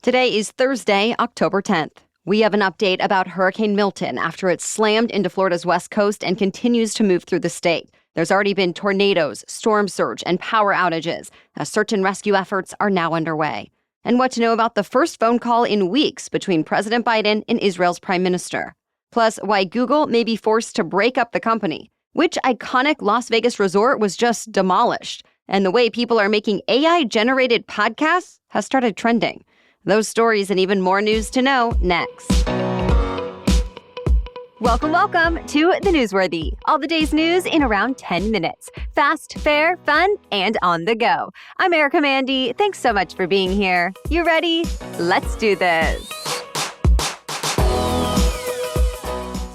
Today is Thursday, October 10th. We have an update about Hurricane Milton after it slammed into Florida's west coast and continues to move through the state. There's already been tornadoes, storm surge, and power outages, as search and rescue efforts are now underway. And what to know about the first phone call in weeks between President Biden and Israel's prime minister. Plus, why Google may be forced to break up the company, which iconic Las Vegas resort was just demolished, and the way people are making AI-generated podcasts has started trending. Those stories and even more news to know next. Welcome to The Newsworthy. All the day's news in around 10 minutes. Fast, fair, fun, and on the go. I'm Erica Mandy. Thanks so much for being here. You ready? Let's do this.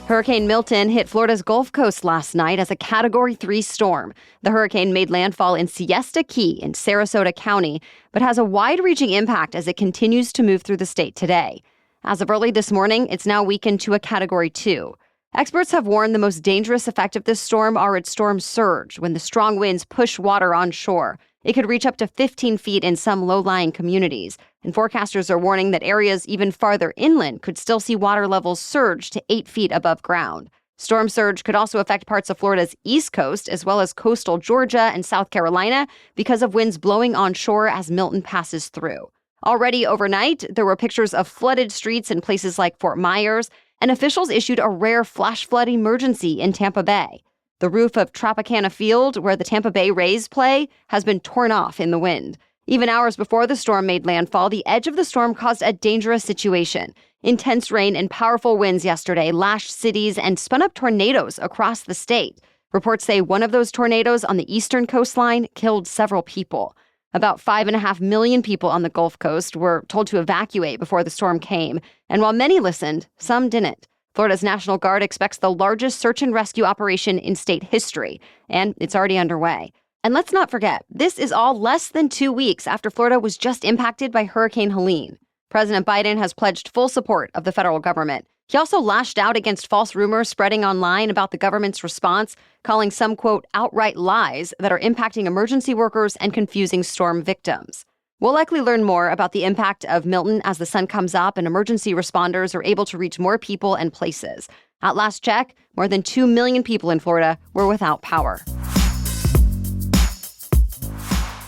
Hurricane Milton hit Florida's Gulf Coast last night as a Category 3 storm. The hurricane made landfall in Siesta Key in Sarasota County, but has a wide-reaching impact as it continues to move through the state today. As of early this morning, it's now weakened to a Category 2. Experts have warned the most dangerous effect of this storm are its storm surge, when the strong winds push water onshore. It could reach up to 15 feet in some low-lying communities, and forecasters are warning that areas even farther inland could still see water levels surge to 8 feet above ground. Storm surge could also affect parts of Florida's east coast, as well as coastal Georgia and South Carolina, because of winds blowing onshore as Milton passes through. Already overnight, there were pictures of flooded streets in places like Fort Myers, and officials issued a rare flash flood emergency in Tampa Bay. The roof of Tropicana Field, where the Tampa Bay Rays play, has been torn off in the wind. Even hours before the storm made landfall, the edge of the storm caused a dangerous situation. Intense rain and powerful winds yesterday lashed cities and spun up tornadoes across the state. Reports say one of those tornadoes on the eastern coastline killed several people. About 5.5 million people on the Gulf Coast were told to evacuate before the storm came, and while many listened, some didn't. Florida's National Guard expects the largest search and rescue operation in state history, and it's already underway. And let's not forget, this is all less than 2 weeks after Florida was just impacted by Hurricane Helene. President Biden has pledged full support of the federal government. He also lashed out against false rumors spreading online about the government's response, calling some, quote, outright lies that are impacting emergency workers and confusing storm victims. We'll likely learn more about the impact of Milton as the sun comes up and emergency responders are able to reach more people and places. At last check, more than 2 million people in Florida were without power.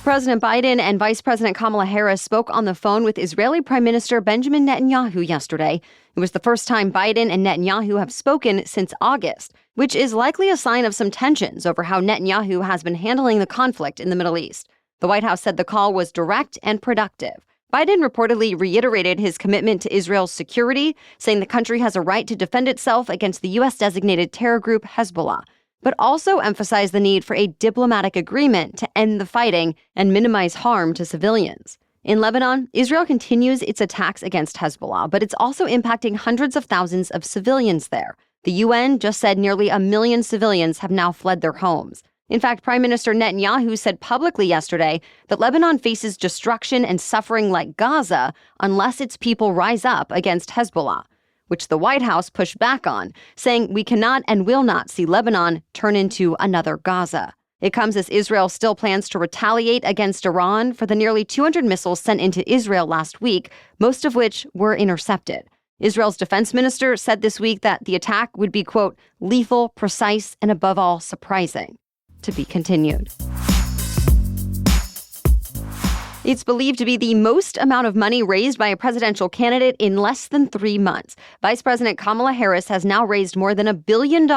President Biden and Vice President Kamala Harris spoke on the phone with Israeli Prime Minister Benjamin Netanyahu yesterday. It was the first time Biden and Netanyahu have spoken since August, which is likely a sign of some tensions over how Netanyahu has been handling the conflict in the Middle East. The White House said the call was direct and productive. Biden reportedly reiterated his commitment to Israel's security, saying the country has a right to defend itself against the U.S.-designated terror group Hezbollah, but also emphasized the need for a diplomatic agreement to end the fighting and minimize harm to civilians. In Lebanon, Israel continues its attacks against Hezbollah, but it's also impacting hundreds of thousands of civilians there. The UN just said nearly 1 million civilians have now fled their homes. In fact, Prime Minister Netanyahu said publicly yesterday that Lebanon faces destruction and suffering like Gaza unless its people rise up against Hezbollah, which the White House pushed back on, saying we cannot and will not see Lebanon turn into another Gaza. It comes as Israel still plans to retaliate against Iran for the nearly 200 missiles sent into Israel last week, most of which were intercepted. Israel's defense minister said this week that the attack would be, quote, lethal, precise, and above all, surprising. To be continued. It's believed to be the most amount of money raised by a presidential candidate in less than 3 months. Vice President Kamala Harris has now raised more than $1 billion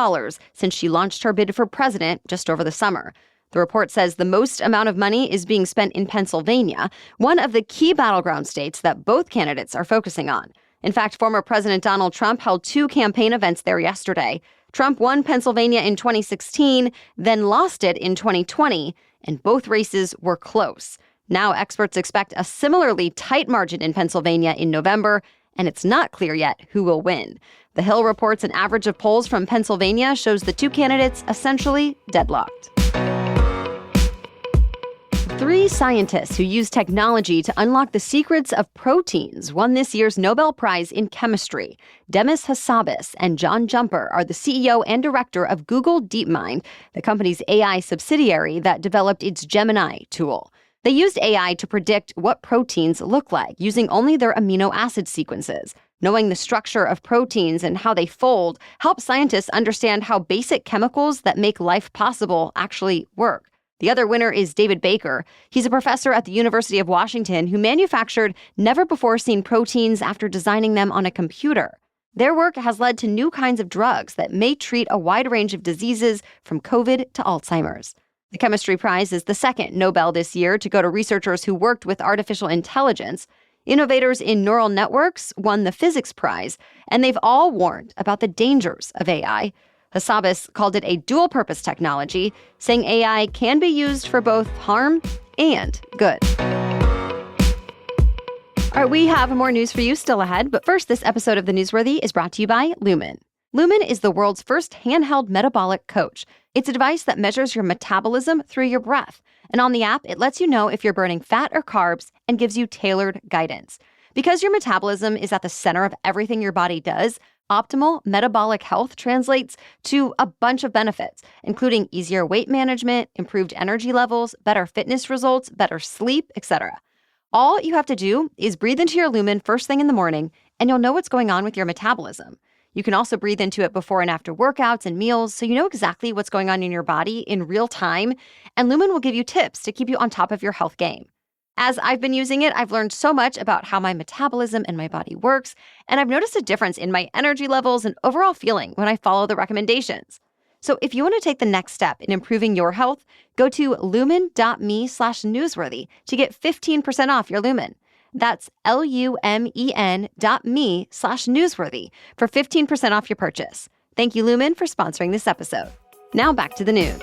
since she launched her bid for president just over the summer. The report says the most amount of money is being spent in Pennsylvania, one of the key battleground states that both candidates are focusing on. In fact, former President Donald Trump held 2 campaign events there yesterday. Trump won Pennsylvania in 2016, then lost it in 2020, and both races were close. Now experts expect a similarly tight margin in Pennsylvania in November, and it's not clear yet who will win. The Hill reports an average of polls from Pennsylvania shows the 2 candidates essentially deadlocked. 3 scientists who use technology to unlock the secrets of proteins won this year's Nobel Prize in Chemistry. Demis Hassabis and John Jumper are the CEO and director of Google DeepMind, the company's AI subsidiary that developed its Gemini tool. They used AI to predict what proteins look like using only their amino acid sequences. Knowing the structure of proteins and how they fold helps scientists understand how basic chemicals that make life possible actually work. The other winner is David Baker. He's a professor at the University of Washington who manufactured never-before-seen proteins after designing them on a computer. Their work has led to new kinds of drugs that may treat a wide range of diseases from COVID to Alzheimer's. The Chemistry Prize is the second Nobel this year to go to researchers who worked with artificial intelligence. Innovators in neural networks won the Physics Prize, and they've all warned about the dangers of AI. Hassabis called it a dual-purpose technology, saying AI can be used for both harm and good. All right, we have more news for you still ahead, but first, this episode of The Newsworthy is brought to you by Lumen. Lumen is the world's first handheld metabolic coach. It's a device that measures your metabolism through your breath. And on the app, it lets you know if you're burning fat or carbs and gives you tailored guidance. Because your metabolism is at the center of everything your body does, optimal metabolic health translates to a bunch of benefits, including easier weight management, improved energy levels, better fitness results, better sleep, etc. All you have to do is breathe into your Lumen first thing in the morning, and you'll know what's going on with your metabolism. You can also breathe into it before and after workouts and meals, so you know exactly what's going on in your body in real time, and Lumen will give you tips to keep you on top of your health game. As I've been using it, I've learned so much about how my metabolism and my body works, and I've noticed a difference in my energy levels and overall feeling when I follow the recommendations. So if you want to take the next step in improving your health, go to lumen.me/newsworthy to get 15% off your Lumen. That's lumen.me/newsworthy for 15% off your purchase. Thank you, Lumen, for sponsoring this episode. Now back to the news.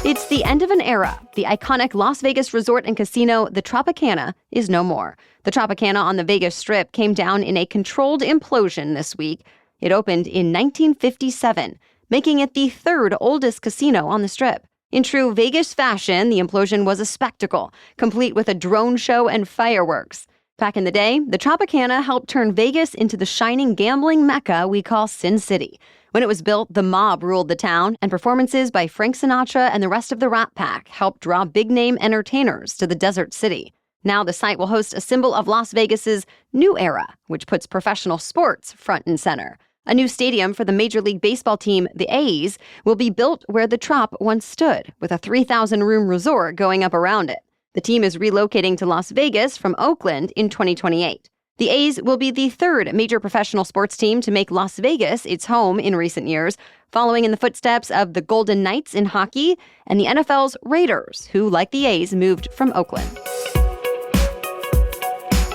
It's the end of an era. The iconic Las Vegas resort and casino, the Tropicana, is no more. The Tropicana on the Vegas Strip came down in a controlled implosion this week. It opened in 1957, making it the third oldest casino on the Strip. In true Vegas fashion, the implosion was a spectacle, complete with a drone show and fireworks. Back in the day, the Tropicana helped turn Vegas into the shining gambling mecca we call Sin City. When it was built, the mob ruled the town, and performances by Frank Sinatra and the rest of the Rat Pack helped draw big-name entertainers to the desert city. Now the site will host a symbol of Las Vegas's new era, which puts professional sports front and center. A new stadium for the Major League Baseball team, the A's, will be built where the Trop once stood, with a 3,000-room resort going up around it. The team is relocating to Las Vegas from Oakland in 2028. The A's will be the third major professional sports team to make Las Vegas its home in recent years, following in the footsteps of the Golden Knights in hockey and the NFL's Raiders, who, like the A's, moved from Oakland.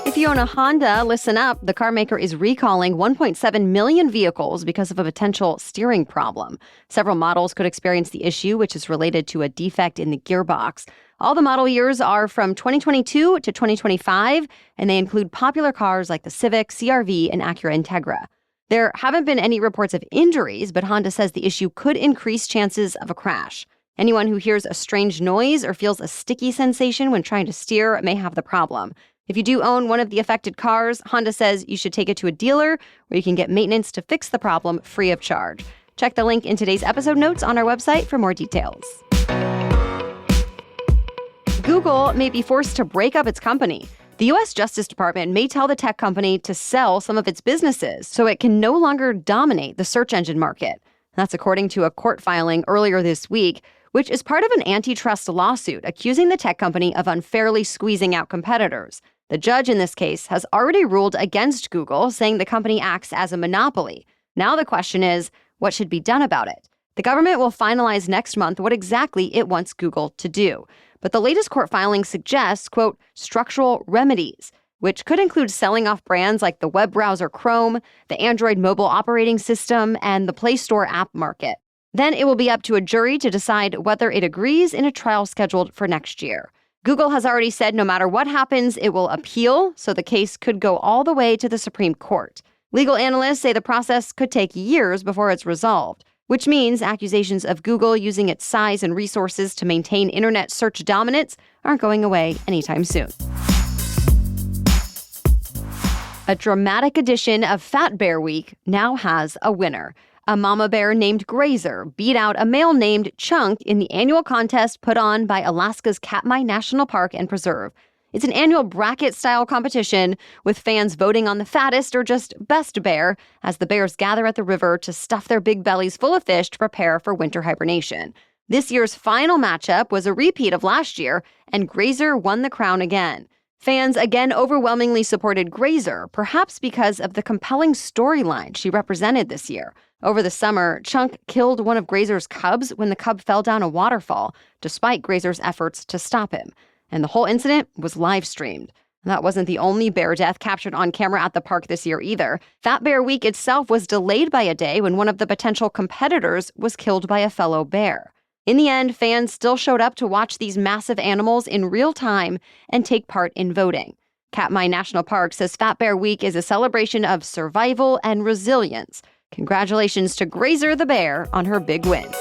If you own a Honda, listen up. The car maker is recalling 1.7 million vehicles because of a potential steering problem. Several models could experience the issue, which is related to a defect in the gearbox. All the model years are from 2022 to 2025, and they include popular cars like the Civic, CR-V, and Acura Integra. There haven't been any reports of injuries, but Honda says the issue could increase chances of a crash. Anyone who hears a strange noise or feels a sticky sensation when trying to steer may have the problem. If you do own one of the affected cars, Honda says you should take it to a dealer where you can get maintenance to fix the problem free of charge. Check the link in today's episode notes on our website for more details. Google may be forced to break up its company. The U.S. Justice Department may tell the tech company to sell some of its businesses so it can no longer dominate the search engine market. That's according to a court filing earlier this week, which is part of an antitrust lawsuit accusing the tech company of unfairly squeezing out competitors. The judge in this case has already ruled against Google, saying the company acts as a monopoly. Now the question is, what should be done about it? The government will finalize next month what exactly it wants Google to do. But the latest court filing suggests, quote, structural remedies, which could include selling off brands like the web browser Chrome, the Android mobile operating system, and the Play Store app market. Then it will be up to a jury to decide whether it agrees in a trial scheduled for next year. Google has already said no matter what happens, it will appeal, so the case could go all the way to the Supreme Court. Legal analysts say the process could take years before it's resolved, which means accusations of Google using its size and resources to maintain internet search dominance aren't going away anytime soon. A dramatic edition of Fat Bear Week now has a winner. A mama bear named Grazer beat out a male named Chunk in the annual contest put on by Alaska's Katmai National Park and Preserve. It's an annual bracket-style competition with fans voting on the fattest or just best bear as the bears gather at the river to stuff their big bellies full of fish to prepare for winter hibernation. This year's final matchup was a repeat of last year, and Grazer won the crown again. Fans again overwhelmingly supported Grazer, perhaps because of the compelling storyline she represented this year. Over the summer, Chunk killed one of Grazer's cubs when the cub fell down a waterfall, despite Grazer's efforts to stop him. And the whole incident was live-streamed. That wasn't the only bear death captured on camera at the park this year either. Fat Bear Week itself was delayed by a day when one of the potential competitors was killed by a fellow bear. In the end, fans still showed up to watch these massive animals in real time and take part in voting. Katmai National Park says Fat Bear Week is a celebration of survival and resilience. Congratulations to Grazer the bear on her big win.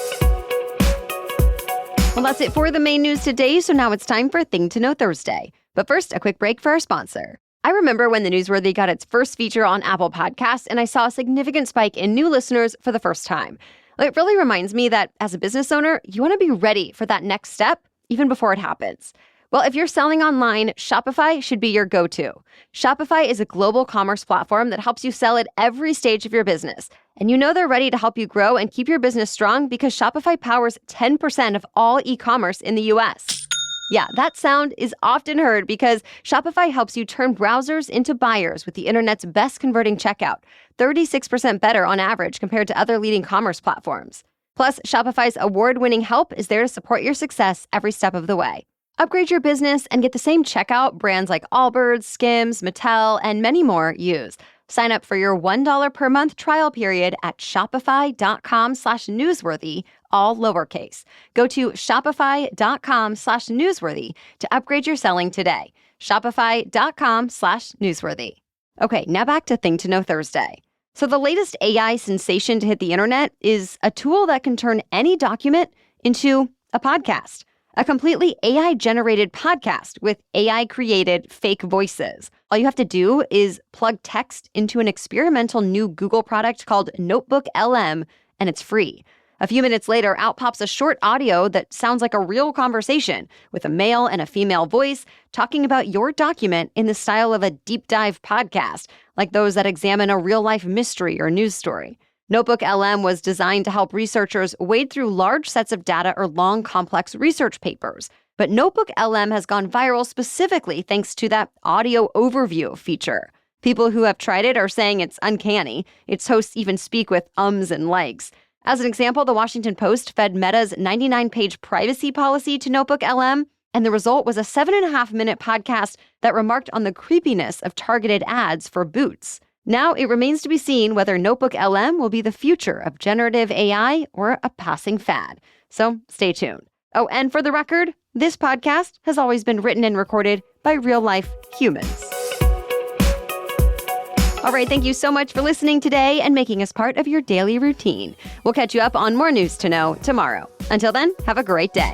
Well, that's it for the main news today, so now it's time for Thing to Know Thursday. But first, a quick break for our sponsor. I remember when The Newsworthy got its first feature on Apple Podcasts, and I saw a significant spike in new listeners for the first time. It really reminds me that as a business owner, you want to be ready for that next step, even before it happens. Well, if you're selling online, Shopify should be your go-to. Shopify is a global commerce platform that helps you sell at every stage of your business. And you know they're ready to help you grow and keep your business strong because Shopify powers 10% of all e-commerce in the US. Yeah, that sound is often heard because Shopify helps you turn browsers into buyers with the internet's best converting checkout, 36% better on average compared to other leading commerce platforms. Plus, Shopify's award-winning help is there to support your success every step of the way. Upgrade your business and get the same checkout brands like Allbirds, Skims, Mattel, and many more use. Sign up for your $1 per month trial period at shopify.com/newsworthy, all lowercase. Go to shopify.com/newsworthy to upgrade your selling today. Shopify.com/newsworthy. Okay, now back to Thing to Know Thursday. So the latest AI sensation to hit the internet is a tool that can turn any document into a podcast. A completely AI-generated podcast with AI-created fake voices. All you have to do is plug text into an experimental new Google product called Notebook LM, and it's free. A few minutes later, out pops a short audio that sounds like a real conversation with a male and a female voice talking about your document in the style of a deep dive podcast, like those that examine a real-life mystery or news story. Notebook LM was designed to help researchers wade through large sets of data or long, complex research papers. But Notebook LM has gone viral specifically thanks to that audio overview feature. People who have tried it are saying it's uncanny. Its hosts even speak with ums and likes. As an example, the Washington Post fed Meta's 99-page privacy policy to Notebook LM, and the result was a 7.5-minute podcast that remarked on the creepiness of targeted ads for boots. Now it remains to be seen whether Notebook LM will be the future of generative AI or a passing fad. So stay tuned. Oh, and for the record, this podcast has always been written and recorded by real-life humans. All right, thank you so much for listening today and making us part of your daily routine. We'll catch you up on more news to know tomorrow. Until then, have a great day.